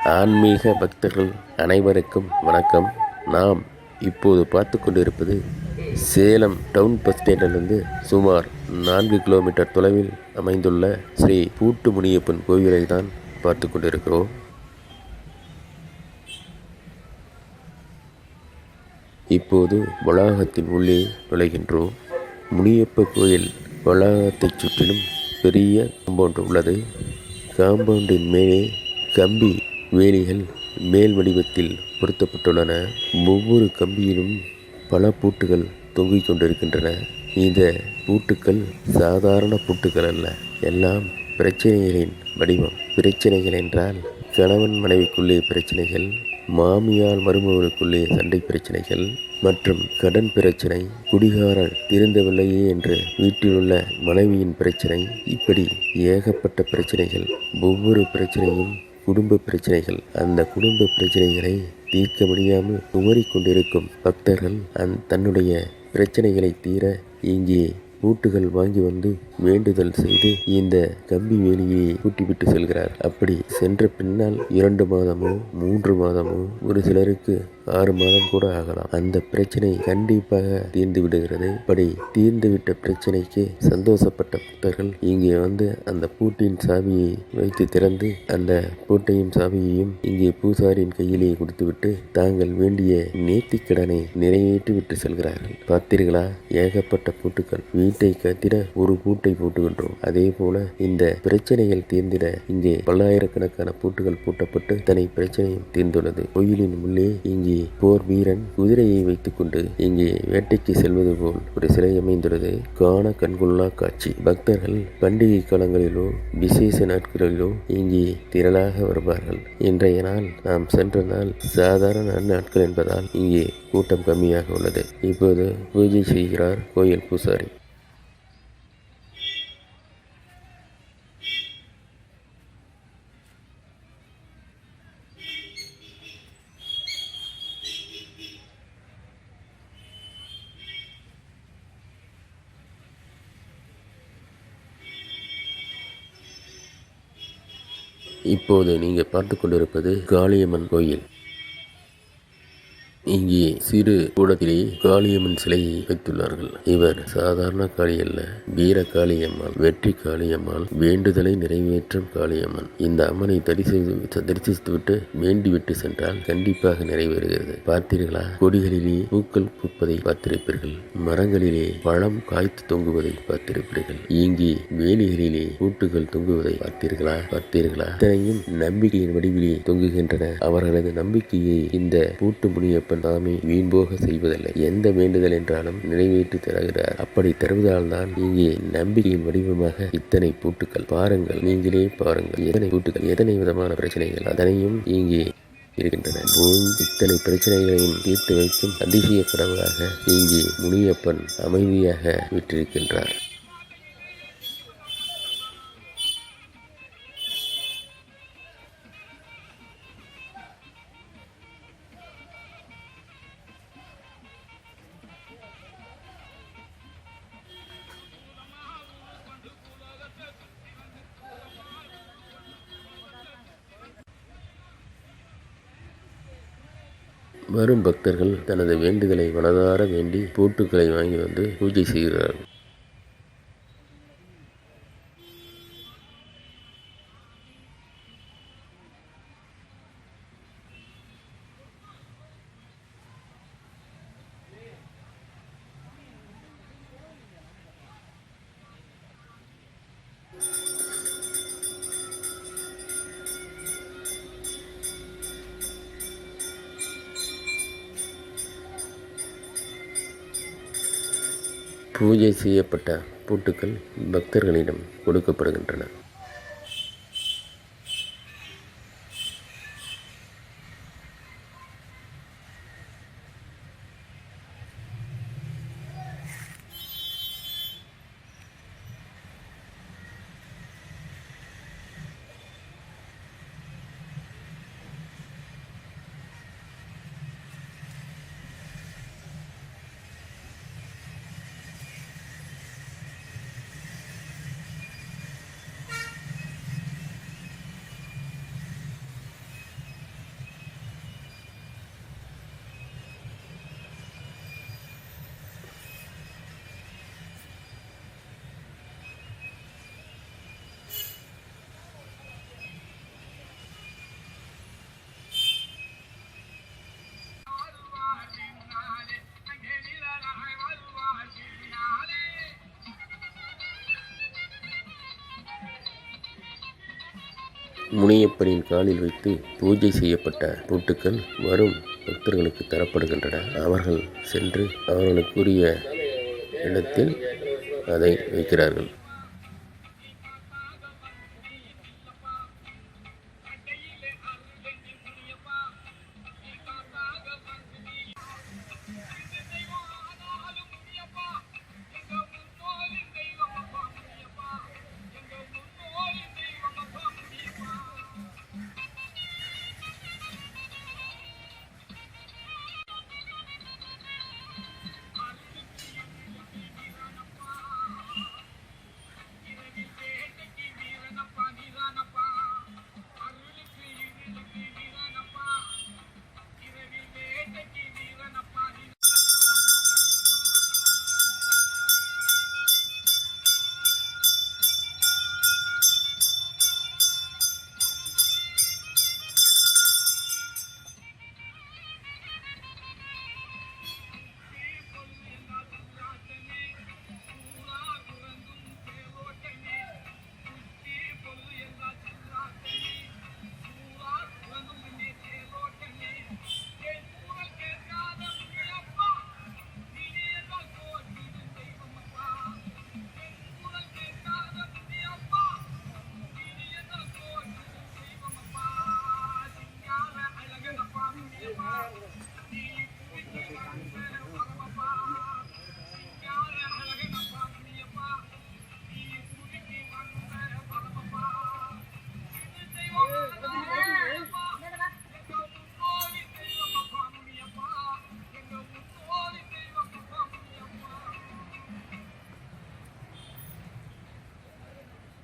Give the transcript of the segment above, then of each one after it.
ஆன்மீக பக்தர்கள் அனைவருக்கும் வணக்கம். நாம் இப்போது பார்த்து கொண்டிருப்பது சேலம் டவுன் பஸ் ஸ்டாண்டிலிருந்து சுமார் 4 கிலோமீட்டர் தொலைவில் அமைந்துள்ள ஸ்ரீ பூட்டு முனியப்பன் கோவிலை தான் பார்த்து கொண்டிருக்கிறோம். இப்போது வளாகத்தின் உள்ளே நுழைகின்றோம். முனியப்ப கோயில் வளாகத்தைச் சுற்றிலும் பெரிய காம்பவுண்ட் உள்ளது. காம்பவுண்டின் மேலே கம்பி வேலிகள் மேல் வடிவத்தில் பொருத்தப்பட்டுள்ளன. ஒவ்வொரு கம்பியிலும் பல பூட்டுகள் தொங்கிக் கொண்டிருக்கின்றன. இந்த பூட்டுக்கள் சாதாரண பூட்டுக்கள் அல்ல, எல்லாம் பிரச்சனைகளின் வடிவம். பிரச்சனைகள் என்றால் கணவன் மனைவிக்குள்ளே பிரச்சனைகள், மாமியார் மருமகளுக்குள்ளே சண்டை பிரச்சனைகள் மற்றும் கடன் பிரச்சனை, குடிகாரர் திருந்தவில்லையே என்று வீட்டிலுள்ள மனைவியின் பிரச்சனை, இப்படி ஏகப்பட்ட பிரச்சனைகள். ஒவ்வொரு பிரச்சனையும் குடும்ப பிரச்சனைகள். அந்த குடும்ப பிரச்சனைகளை தீர்க்க முடியாமல் குமரிக் கொண்டிருக்கும் பக்தர்கள் தன்னுடைய பிரச்சனைகளை தீர இங்கே பூட்டுகள் வாங்கி வந்து வேண்டுதல் செய்து இந்த கம்பி வேலியை பூட்டிவிட்டு செல்கிறார். அப்படி சென்ற பின்னால் 2 மாதமோ 3 மாதமோ, ஒரு சிலருக்கு 6 மாதம் கூட ஆகலாம். அந்த பிரச்சனை கண்டிப்பாக தீர்ந்து விடுகிறது. அப்படி தீர்ந்துவிட்ட பிரச்சனைக்கு சந்தோஷப்பட்ட பக்தர்கள் இங்கே வந்து அந்த பூட்டின் சாவியை வைத்து திறந்து அந்த பூட்டையும் சாவியையும் இங்கே பூசாரியின் கையிலே கொடுத்துவிட்டு தாங்கள் வேண்டிய நேர்த்திக்கடனை நிறைவேற்றி விட்டு செல்கிறார்கள். பார்த்தீர்களா, ஏகப்பட்ட பூட்டுக்கள். வீட்டை கத்திட ஒரு பூட்டை பூட்டுகின்றோம். அதே போல இந்த பிரச்சனைகள் தீர்ந்திட இங்கே பல்லாயிரக்கணக்கான பூட்டுகள் பூட்டப்பட்டு தனி பிரச்சனையும் தீர்ந்துள்ளது. கோயிலின் உள்ளே இங்கே போர் வீரன் குதிரையை வைத்துக் கொண்டு இங்கே வேட்டைக்கு செல்வது போல் ஒரு சிலை அமைந்துள்ளது. காண கண்கொள்ளா காட்சி. பக்தர்கள் பண்டிகை காலங்களிலோ விசேஷ நாட்களிலோ இங்கே திரளாக வருவார்கள். இன்றைய நாள் நாம் சென்ற நாள் சாதாரண நாட்கள் என்பதால் இங்கே கூட்டம் கம்மியாக உள்ளது. இப்போது பூஜை செய்கிறார் கோயில் பூசாரி. இப்போது நீங்கள் பார்த்து கொண்டிருப்பது காளியம்மன் கோயில். இங்கே சிறு கூடத்திலே காளியம்மன் சிலையை வைத்துள்ளார்கள். இவர் சாதாரண காளி அல்ல, வீர காளியம்மாள், வெற்றி காளியம்மாள், வேண்டுதலை நிறைவேற்றும் காளியம்மன். இந்த அம்மனை தரிசித்துவிட்டு வேண்டிவிட்டு சென்றால் கண்டிப்பாக நிறைவேறுகிறது. பார்த்தீர்களா, கொடிகளிலே பூக்கள் பூப்பதை பார்த்திருப்பீர்கள், மரங்களிலே பழம் காய்த்து தொங்குவதை பார்த்திருப்பீர்கள், இங்கே வேலிகளிலே பூட்டுகள் தொங்குவதை பார்த்தீர்களா? இத்தனையும் நம்பிக்கையின் வடிவிலே தொங்குகின்றன. அவர்களது நம்பிக்கையை இந்த பூட்டு முனியப்பன் தாமே வீண்போக செய்வதில்லை. எந்த வேண்டுதல் என்றாலும் நிறைவேற்றி தருகிறார். அப்படி தருவதால் தான் இங்கே நம்பிக்கையின் வடிவமாக இத்தனை பூட்டுக்கள். பாருங்கள், நீங்களே பாருங்கள், எத்தனை பூட்டுக்கள், எத்தனை விதமான பிரச்சனைகள் அதனையும் இங்கே இருக்கின்றன. இத்தனை பிரச்சனைகளையும் தீர்த்து வைக்கும் அதிசய கடவுளாக இங்கே முனியப்பன் அமைதியாக விட்டிருக்கின்றார். வரும் பக்தர்கள் தனது வேண்டுதலை மனதார வேண்டி பூட்டுக்களை வாங்கி வந்து பூஜை செய்கிறார்கள். பூஜை செய்யப்பட்ட பூட்டுக்கள் பக்தர்களிடம் கொடுக்கப்படுகின்றன. முனியப்பனின் காலில் வைத்து பூஜை செய்யப்பட்ட பூட்டுக்கள் வரும் பக்தர்களுக்கு தரப்படுகின்றன. அவர்கள் சென்று அவர்களுக்குரிய இடத்தில் அதை வைக்கிறார்கள்.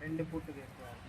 ரெண்டு பூட்டு கேட்குவார்.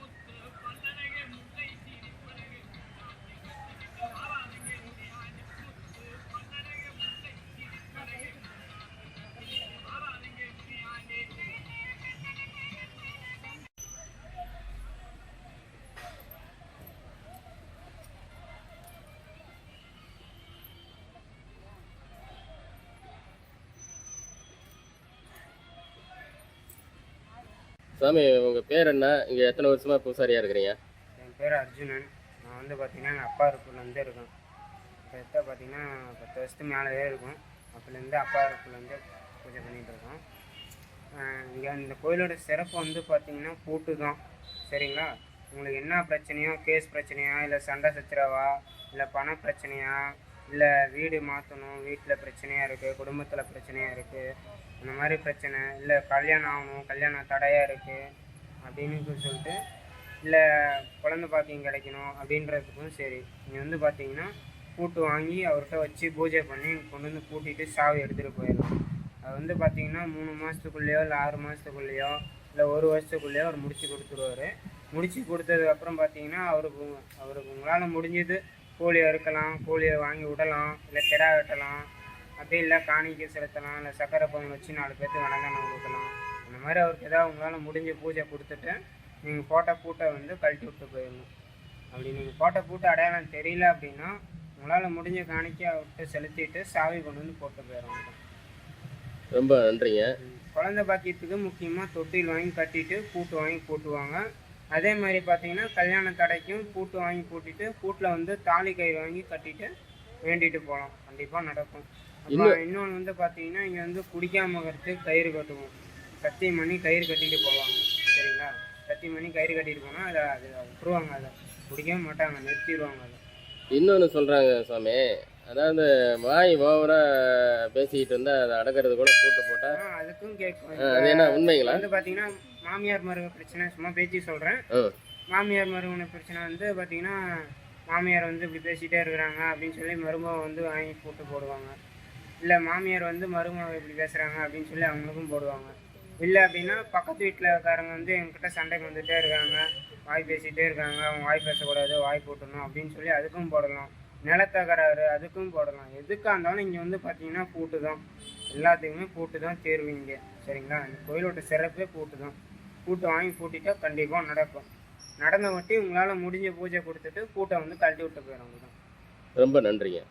சாமி, உங்கள் பேர் என்ன? இங்கே எத்தனை வருஷமாக பூசாரியாக இருக்கிறீங்க? என் பேர் அர்ஜுனன். நான் வந்து பார்த்திங்கன்னா எங்கள் அப்பா இருக்குள்ளேருந்தே இருக்கேன். கிட்ட பார்த்திங்கன்னா 10 வருஷத்துக்கு மேலேயே இருக்கும். அப்போலேருந்து அப்பா இருக்குள்ளேருந்தே பூஜை பண்ணிகிட்ருக்கோம். இங்கே இந்த கோயிலோட சிறப்பு வந்து பார்த்திங்கன்னா பூட்டு தான். சரிங்களா? உங்களுக்கு என்ன பிரச்சனையோ, கேஸ் பிரச்சனையா, இல்லை சண்டை சச்சரவா, இல்லை பண பிரச்சனையா, இல்லை வீடு மாற்றணும், வீட்டில் பிரச்சனையாக இருக்குது, குடும்பத்தில் பிரச்சனையாக இருக்குது, அந்த மாதிரி பிரச்சனை, இல்லை கல்யாணம் ஆகணும், கல்யாணம் தடையாக இருக்குது அப்படின்னு சொல்லிட்டு, இல்லை குழந்தை பாக்கியம் கிடைக்கணும் அப்படின்றதுக்கும் சரி, நீங்கள் வந்து பார்த்தீங்கன்னா பூட்டு வாங்கி அவர்கிட்ட வச்சு பூஜை பண்ணி கொண்டு வந்து பூட்டிட்டு சாவி எடுத்துகிட்டு போயிடலாம். அது வந்து பார்த்தீங்கன்னா 3 மாதத்துக்குள்ளேயோ இல்லை 6 மாதத்துக்குள்ளேயோ இல்லை 1 வருஷத்துக்குள்ளேயோ அவர் முடித்து கொடுத்துருவார். முடித்து கொடுத்ததுக்கப்புறம் பார்த்தீங்கன்னா அவருக்கு உங்களால் முடிஞ்சது கோழியை அறுக்கலாம், கோழியை வாங்கி விடலாம், இல்லை கிடா வெட்டலாம், அப்படி இல்லை காணிக்கை செலுத்தலாம், இல்லை சக்கரை பொங்கல் வச்சு 4 பேர்த்துக்கு வணங்கணும் கொடுக்கலாம். அந்த மாதிரி அவருக்கு ஏதாவது உங்களால் முடிஞ்ச பூஜை கொடுத்துட்டு நீங்கள் போட்ட பூட்டை வந்து கழட்டி விட்டு போயிடணும். அப்படி நீங்கள் போட்ட பூட்டை அடையாளம் தெரியல அப்படின்னா உங்களால் முடிஞ்ச காணிக்கை அவர்கிட்ட செலுத்திட்டு சாவி கொண்டு வந்து போட்டு போயிடுவாங்க. ரொம்ப நன்றிங்க. குழந்தை பாக்கியத்துக்கு முக்கியமாக தொட்டில் வாங்கி கட்டிட்டு பூட்டு வாங்கி போட்டுவாங்க. அதே மாதிரி பார்த்தீங்கன்னா கல்யாண தடைக்கும் பூட்டு வாங்கி பூட்டிட்டு பூட்டில் வந்து தாலி கயிறு வாங்கி கட்டிட்டு வேண்டிட்டு போகலாம். கண்டிப்பாக நடக்கும். இன்னொன்று வந்து பார்த்தீங்கன்னா இங்கே வந்து குடிக்காம இருக்கிறதுக்கு கயிறு கட்டுவோம். சத்தியம் பண்ணி கயிறு கட்டிட்டு போவாங்க. சரிங்களா? சத்தியம் பண்ணி கயிறு கட்டிட்டு போனால் அதை விட்டுருவாங்க. அதை குடிக்கவே மாட்டாங்க, நிறுத்திடுவாங்க. அதை இன்னொன்று சொல்கிறாங்க சாமி, அதாவது வாய் ஓவராக பேசிக்கிட்டு இருந்தால் அதை அடக்கிறது கூட பூட்டு போட்டால் அதுக்கும் கேட்கும். அது என்ன உண்மைங்களா? வந்து பார்த்தீங்கன்னா மாமியார் மருமக பிரச்சனை, சும்மா பேச்சு சொல்கிறேன். மாமியார் மருமக பிரச்சனை வந்து பார்த்தீங்கன்னா மாமியார் வந்து இப்படி பேசிகிட்டே இருக்கிறாங்க அப்படின்னு சொல்லி மருமக வந்து வாங்கி பூட்டு போடுவாங்க. இல்லை மாமியார் வந்து மருமக இப்படி பேசுகிறாங்க அப்படின்னு சொல்லி அவங்களுக்கும் போடுவாங்க. இல்லை அப்படின்னா பக்கத்து வீட்டில் இருக்காரங்க வந்து எங்ககிட்ட சண்டைக்கு வந்துகிட்டே இருக்காங்க, வாய் பேசிகிட்டே இருக்காங்க, அவங்க வாய் பேசக்கூடாது, வாய் போட்டணும் அப்படின்னு சொல்லி அதுக்கும் போடலாம். நிலத்தகராறு அதுக்கும் போடலாம். எதுக்காக இருந்தாலும் இங்கே வந்து பார்த்தீங்கன்னா பூட்டு தான். எல்லாத்துக்குமே பூட்டு தான் தேர்வு இங்கே. சரிங்களா? இந்த கோயிலோட சிறப்பே பூட்டு தான். பூட்டை வாங்கி பூட்டிட்டா கண்டிப்பாக நடக்கும். நடந்த வட்டி உங்களால் முடிஞ்ச பூஜை கொடுத்துட்டு பூட்டை வந்து கழட்டி விட்டு போயிடும். ரொம்ப நன்றிங்க.